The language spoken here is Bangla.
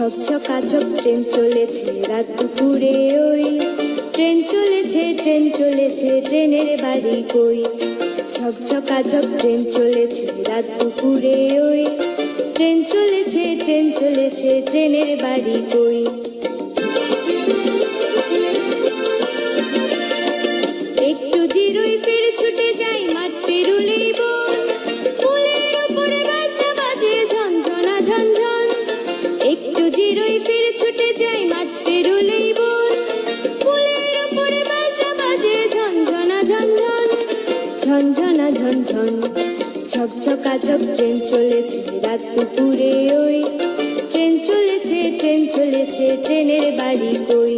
ছকছকাছক ট্রেন চলেছে রাত দুপুরে ওই, ট্রেন চলেছে ট্রেন চলেছে ট্রেনের বাড়ি কই। ছকছকাছক ট্রেন চলেছে রাত দুপুরে ওই, ট্রেন চলেছে ট্রেন চলেছে ট্রেনের বাড়ি কই। একটু জিরোই ফের ছুটে যাই মাঠ পেরুলেই বন, ফুলের উপরে বাজনা বাজে ঝনঝনা ঝনঝন। একটু জিরোই ফের ছুটে যাই মাঠ পেরুলেই বন, ফুলের উপরে বাজনা বাজে ঝনঝনা ঝনঝন ঝনঝনা ঝনঝন। ছকছকাছক ট্রেন চলেছে রাত দুপুরে ওই, ট্রেন চলেছে ট্রেন চলেছে ট্রেনের বাড়ি কই।